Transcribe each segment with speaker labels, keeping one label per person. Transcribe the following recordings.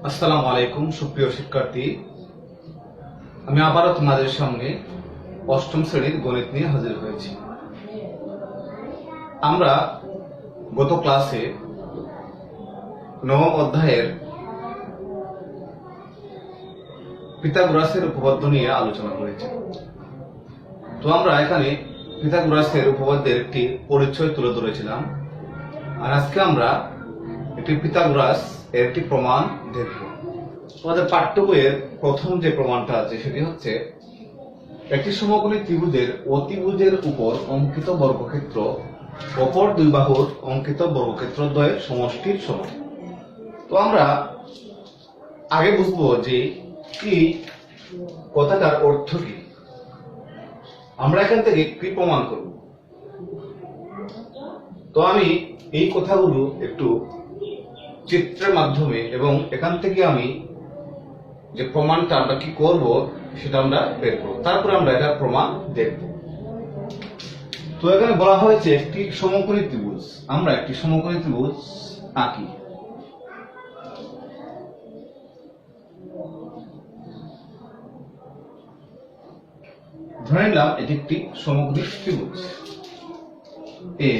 Speaker 1: আসসালামু আলাইকুম সুপ্রিয় শিক্ষার্থী, আমি আবারও তোমাদের সামনে অষ্টম শ্রেণীর গণিত নিয়ে হাজির হয়েছি। আমরা গত ক্লাসে নবম অধ্যায়ের পিথাগোরাসের উপপাদ্য নিয়ে আলোচনা করেছি। তো আমরা এখানে পিথাগোরাসের উপপাদ্যের একটি পরিচয় তুলে ধরেছিলাম, আর আজকে আমরা একটি পিথাগোরাস এর একটি প্রমাণ দেখব। আমাদের পাঠ্য বইয়ের প্রথম যে প্রমাণটা আছে সেটি হচ্ছে একটি সমকোণী ত্রিভুজের অতিভুজের উপর অঙ্কিত বর্গক্ষেত্র অপর দুই বাহুর অঙ্কিত বর্গক্ষেত্র দ্বয়ের সমষ্টির সমান। তো আমরা আগে বুঝবো যে কি কথাটার অর্থ কি। আমরা এখান থেকে কি প্রমাণ করব। তো আমি এই কথাগুলো একটু চিত্রের মাধ্যমে এবং এখান থেকে আমি যে প্রমাণটা আমরা কি করব সেটা আমরা বের করব, তারপরে আমরা এটা প্রমাণ দেখব। তো এখানে বলা হয়েছে একটি সমকোণী ত্রিভুজ, আমরা একটি সমকোণী ত্রিভুজ আঁকি। ধরে নিলাম এটি একটি সমকোণী ত্রিভুজ এ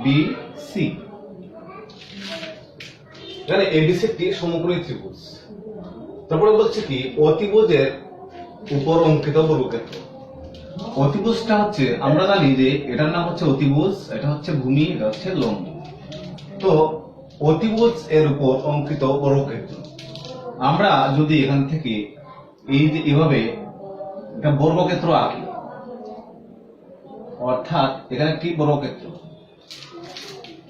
Speaker 1: বি সি। এখানে এবিসি একটি সমকোণী ত্রিভুজ। তারপরে বলছে কি অতিভুজের উপর অঙ্কিত বর্গক্ষেত্র। অতিভুজটা হচ্ছে আমরা জানি যে এটার নাম হচ্ছে অতিভুজ, এটা হচ্ছে ভূমি, এটা হচ্ছে লম্ব। তো অতিভুজ এর উপর অঙ্কিত বর্গক্ষেত্র, আমরা যদি এখান থেকে এই যে এভাবে একটা বর্গক্ষেত্র আঁকি, অর্থাৎ এখানে একটি বর্গক্ষেত্র,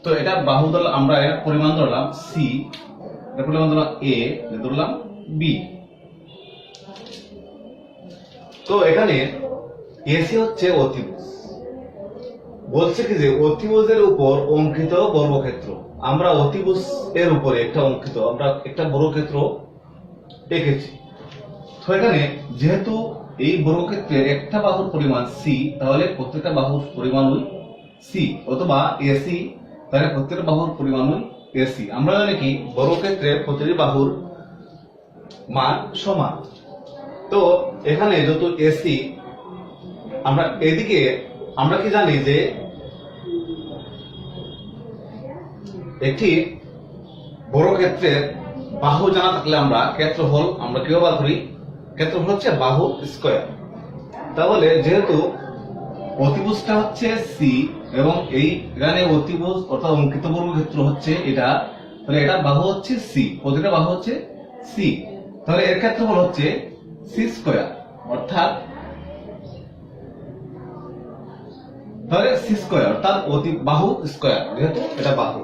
Speaker 1: তো এটা বাহু ধরলাম, আমরা এর পরিমাণ ধরলাম সি, এর পরিমাণ ধরলাম এ, ধরলাম বি। তো এখানে এসি হচ্ছে অতিভুজ। বলছে কি যে অতিভুজের উপর অঙ্কিত বর্গক্ষেত্র, আমরা অতিভুজ এর উপরে আমরা একটা বর্গক্ষেত্র এঁকেছি। তো এখানে যেহেতু এই বর্গক্ষেত্রের একটা বাহুর পরিমাণ সি, তাহলে প্রত্যেকটা বাহুর পরিমাণই সি, অথবা এসি, তাহলে প্রত্যেকটা বাহুর পরিমাণই এসি। আমরা জানি কি বর্গক্ষেত্রের প্রতিটি বাহুর মান সমান। তো এখানে যত এসি, আমরা এদিকে আমরা কি জানি যে একটি বর্গক্ষেত্রের বাহু জানা থাকলে আমরা ক্ষেত্রফল আমরা কিভাবে বার করি, ক্ষেত্রফল হচ্ছে বাহু স্কয়ার। তাহলে যেহেতু অতিভুজটা হচ্ছে সি এবং এই এখানে অতিভুজ অর্থাৎ অঙ্কিত বর্গক্ষেত্র হচ্ছে এটা, তাহলে এটা বাহু হচ্ছে সি, প্রতিটা বাহু হচ্ছে সি, তাহলে এর ক্ষেত্রফল হচ্ছে সি স্কয়ার, অর্থাৎ তাহলে সি স্কয়ার অর্থাৎ বাহু স্কয়ার, যেহেতু এটা বাহু।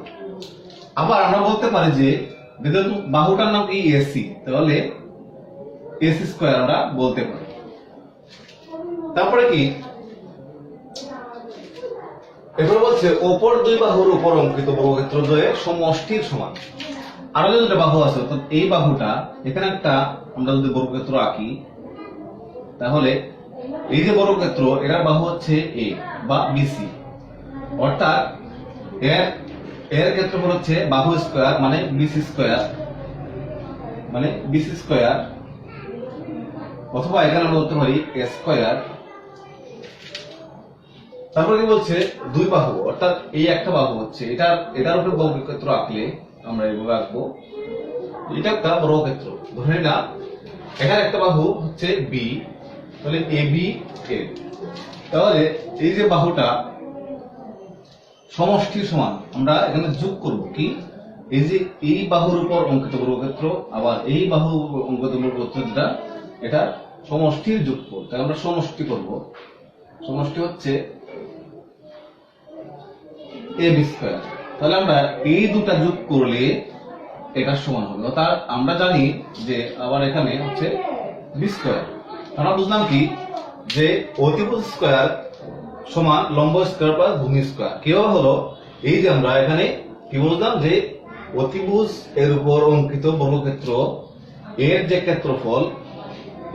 Speaker 1: আবার আমরা বলতে পারি যে যেহেতু বাহুটার নাম কি এসি, তাহলে এসি স্কয়ার আমরা বলতে পারি। তারপরে কি এরপর বলছে অপর দুই বাহুর উপর অঙ্কিত বর্গক্ষেত্র দ্বয়ের সমষ্টির সমান। আরো যে দুটো বাহু আছে, অর্থাৎ এই বাহুটা এখানে একটা আমরা যদি বর্গক্ষেত্র আঁকি, তাহলে এই যে বর্গক্ষেত্র এটার বাহু হচ্ছে এ বা বিসি, অর্থাৎ এর ক্ষেত্রফল হচ্ছে বাহু স্কয়ার মানে বিসি স্কয়ার, অথবা এখানে আমরা বলতে পারি এ স্কয়ার। তারপরে কি বলছে দুই বাহু, অর্থাৎ এই একটা বাহু হচ্ছে এটার উপরে বর্গক্ষেত্র আঁকলে আমরা এইভাবে আঁকবো, এটা একটা বর্গক্ষেত্র। ধরে নিলাম এখানে একটা বাহু হচ্ছে বি, তাহলে এ বি এ, তাহলে এই যে বাহুটা সমষ্টির সমান, আমরা এখানে যোগ করব কি এই যে এই বাহুর উপর অঙ্কিত বর্গক্ষেত্র আবার এই বাহু অঙ্কিত বর্গক্ষেত্র, যেটা এটা সমষ্টির যোগফল, তাহলে আমরা সমষ্টি করব। সমষ্টি হচ্ছে এ বি স্কয়ার, তাহলে আমরা এই দুটা যোগ করলে এটা সমান হবে, অর্থাৎ আমরা জানি যে আবার এখানে হচ্ছে বি স্কয়ার। আমরা বুঝলাম কি যে অতিভুজ স্কয়ার সমান লম্ব স্কয়ার প্লাস ভূমি স্কয়ার। কিভাবে হলো, এই যে আমরা এখানে কি বুঝলাম যে অতিভুজ এর উপর অঙ্কিত বর্গক্ষেত্র এর যে ক্ষেত্রফল,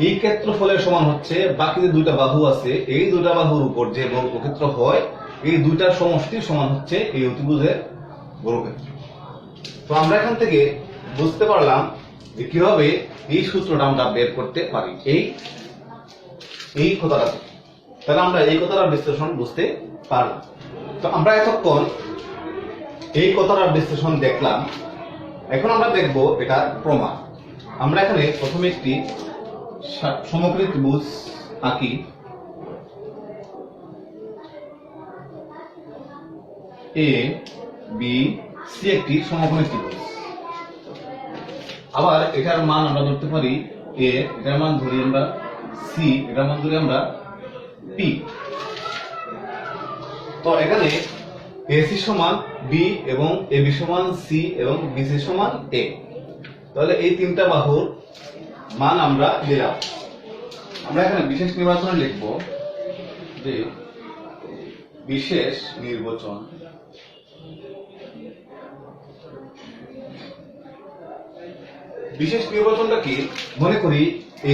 Speaker 1: এই ক্ষেত্রফলের সমান হচ্ছে বাকি যে দুইটা বাহু আছে, এই দুইটা বাহুর উপর যে বর্গক্ষেত্র হয়, এই দুইটার সমষ্টির সমান হচ্ছে এই অতিভুজের বর্গক্ষেত্র। তো আমরা এখান থেকে বুঝতে পারলাম কিভাবে এই সূত্রটা আমরা বের করতে পারি এই কথাটা থেকে। তাহলে আমরা এই কথাটার বিশ্লেষণ বুঝতে পারলাম। তো আমরা এতক্ষণ এই কথাটার বিশ্লেষণ দেখলাম, এখন আমরা দেখব এটা প্রমাণ। আমরা এখানে প্রথমে একটি সমকোণী ত্রিভুজ আঁকি। এ বি সি একটি সমকোণী ত্রিভুজ। আবার এটার মান আমরা ধরতে পারি এ, এটার মান ধরি আমরা সি, এটার মান ধরি আমরা পি। তো এখানে এসি সমান বি এবং এবি সমান সি এবং বিসি সমান এ। তাহলে এই তিনটা বাহুর মান আমরা দিলাম। আমরা এখানে বিশেষ নির্বাচনে লিখব যে বিশেষ নির্বাচন বিশেষ নির্বাচনটা কি? মনে করি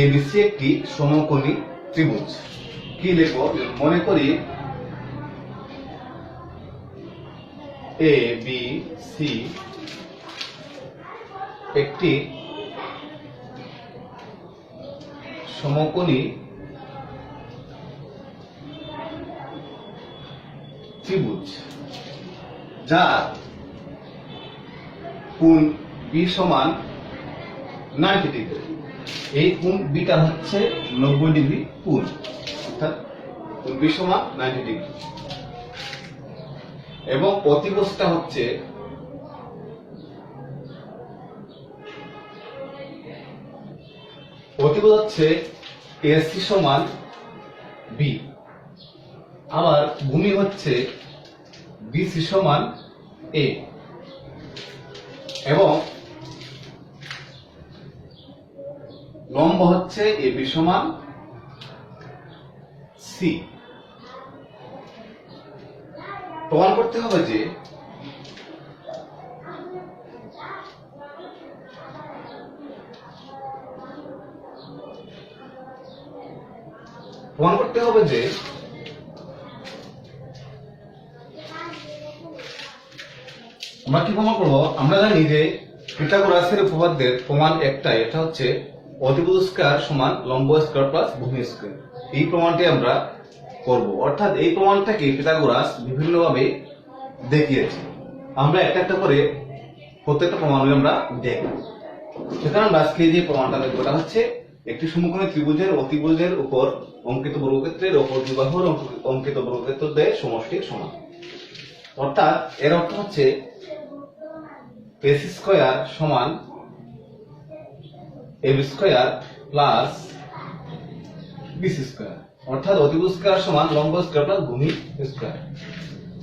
Speaker 1: এবিসি একটি সমকোণী ত্রিভুজ। কি লিখব? মনে করি এ বি সি একটি সমকোণী ত্রিভুজ যার কোণ বি সমান 90 ডিগ্রি। এই কোণ বিটা হচ্ছে 90 ডিগ্রি কোণ, অর্থাৎ কোণ বি সমান 90 ডিগ্রি এবং অতিভুজটা হচ্ছে এসি সমান বি। আবার ভূমি হচ্ছে বিসি সমান এ এবং লম্ব হচ্ছে এবি সমান সি। প্রমাণ করতে হবে যে আমরা কি প্রমাণ করব? আমরা জানি যে পিথাগোরাসের উপপাদ্যের প্রমাণ একটাই, এটা হচ্ছে অতিভুজ স্কয়ার সমান লম্ব স্কয়ার প্লাস ভূমি স্কয়ার। এই প্রমাণটি আমরা করব, অর্থাৎ এই প্রমাণটাকে পিথাগোরাস বিভিন্নভাবে দেখিয়েছে। আমরা একটা একটা করে প্রত্যেকটা প্রমাণই আমরা দেখব। সেখানে আমরা আজকে যে প্রমাণটা দেখব এটা হচ্ছে একটি সমকোণী ত্রিভুজের অতিভুজের উপর অঙ্কিত বর্গক্ষেত্রের উপর দুই বাহুর অঙ্কিত বর্গক্ষেত্রদের সমষ্টির সমান। অর্থাৎ এর অর্থ হচ্ছে এসি স্কয়ার সমান AB square plus BC square, অর্থাৎ অতিভুজ স্কয়ার সমান লম্ব স্কয়ার প্লাস ভূমি স্কয়ার।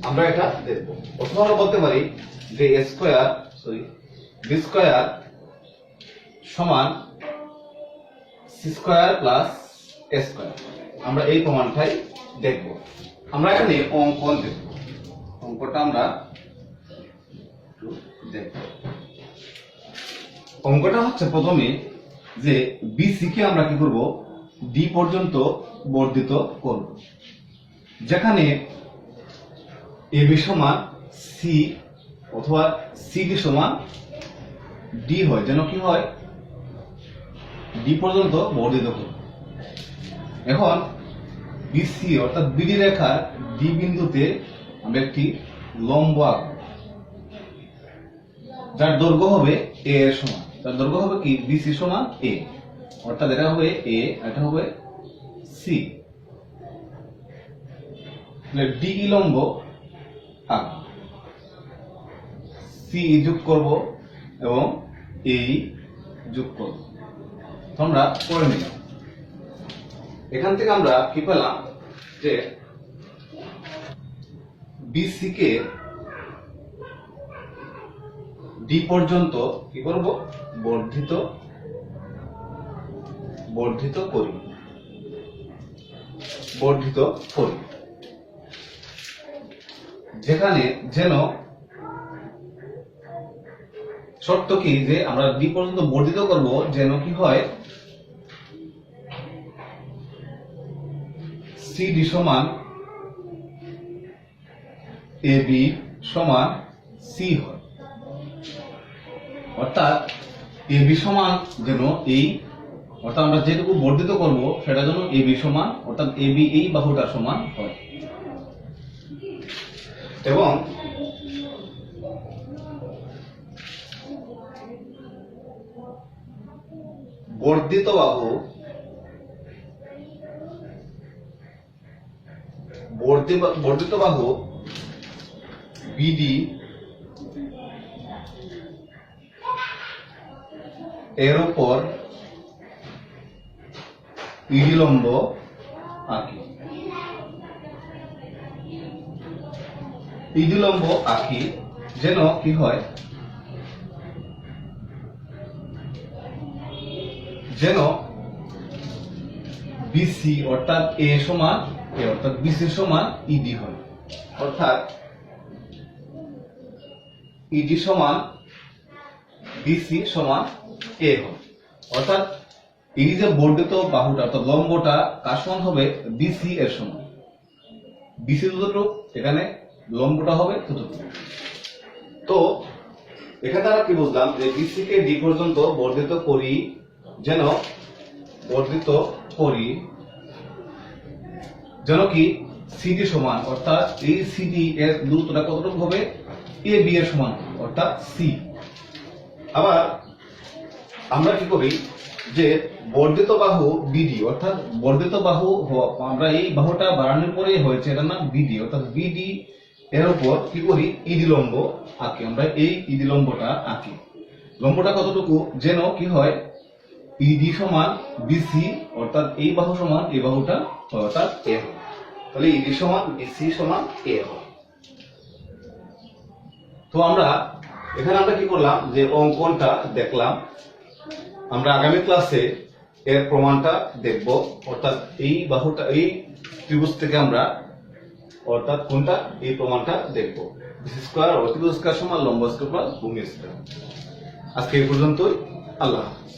Speaker 1: আমরা এটা দেখব। অথবা আমরা বলতে পারি যে বি স্কয়ার সমান সি স্কয়ার প্লাস এ স্কয়ার। আমরা এই প্রমাণটাই দেখব। আমরা এখানে অঙ্কন দেখব। অঙ্কটা আমরা দেখব। অঙ্কটা হচ্ছে প্রথমে যে বিসি কে আমরা কি করব? ডি পর্যন্ত বর্ধিত করব। যেখানে এবি সমান সি অথবা সিডি সমান ডি হয়, যেন কি হয়? ডি পর্যন্ত বর্ধিত করব। এখন বিসি অর্থাৎ বিডি রেখার ডি বিন্দুতে আমরা একটি লম্ব আঁকব যার দৈর্ঘ্য হবে এ এর সমান। তার দৈর্ঘ্য হবে কি? বিসি সমান এ, অর্থাৎ এটা হবে এ, এটা হবে সি। ডি লম্ব আঁকব, সি যোগ করব এবং এ যোগ করব। আমরা করে নিলাম। এখান থেকে আমরা কি পেলাম যে বিসি কে ডি পর্যন্ত কি করব? বর্ধিত করি। যেখানে যেন শর্ত কি যে আমরা ডি পর্যন্ত বর্ধিত করব যেন কি হয়? সিডি সমান এবি সমান সি হয়। অর্থাৎ এবি সমান যেন এই, অর্থাৎ আমরা যেটুকু বর্ধিত করব সেটা যেন এবি সমান, অর্থাৎ এবি এই বাহুটার সমান হয়। এবং বর্ধিত বাহু বিডি এর উপর ইডি লম্ব আঁকি। ইডি লম্ব আঁকি যেন কি হয়, যেন বিসি অর্থাৎ এ সমান এ, অর্থাৎ বিসি সমান ইডি হয়, অর্থাৎ ইডি সমান বিসি সমান এ হয়। অর্থাৎ এই যে বর্ধিত বাহুটা অর্থাৎ লম্বটা কার সমান হবে, বিসি এর সমান। বিসি যতটুকু এখানে লম্বটা হবে ততটুকু। তো এখানে আমরা কি বুঝলাম, যে বিসি কে ডি পর্যন্ত বর্ধিত করি, যেন কি সিডি সমান, অর্থাৎ এই সিডি এর দূরত্বটা কতটুকু হবে, এ বি এর সমান, অর্থাৎ সি। আবার আমরা কি করি, যে বর্ধিত বাহু বিডি, অর্থাৎ বর্ধিত বাহু আমরা এই বাহুটা বাড়ানোর পরেই হয়েছে, এটার নাম বিডি, অর্থাৎ বিডি এর উপর কি করি, ইডি লম্ব আঁকি। আমরা এই ইডি লম্বটা আঁকি। লম্বটা কতটুকু, যেন কি হয়, ইডি সমান বিসি, অর্থাৎ এই বাহু সমান এই বাহুটা, অর্থাৎ এ হয়। তাহলে ইডি সমান বিসি সমান এ হয়। তো আমরা এখানে কি করলাম, যে অঙ্কনটা দেখলাম। আমরা আগামী ক্লাসে এর প্রমাণটা দেখব, অর্থাৎ এই বাহুটা এই ত্রিভুজ থেকে আমরা, অর্থাৎ কোনটা, এই প্রমাণটা দেখব। বিসি স্কয়ার ও ত্রিভুজ স্কয়ার সমান লম্ব স্কয়ার প্লাস ভূমি স্কয়ার। আজকে এই পর্যন্তই। আল্লাহ হাফেজ।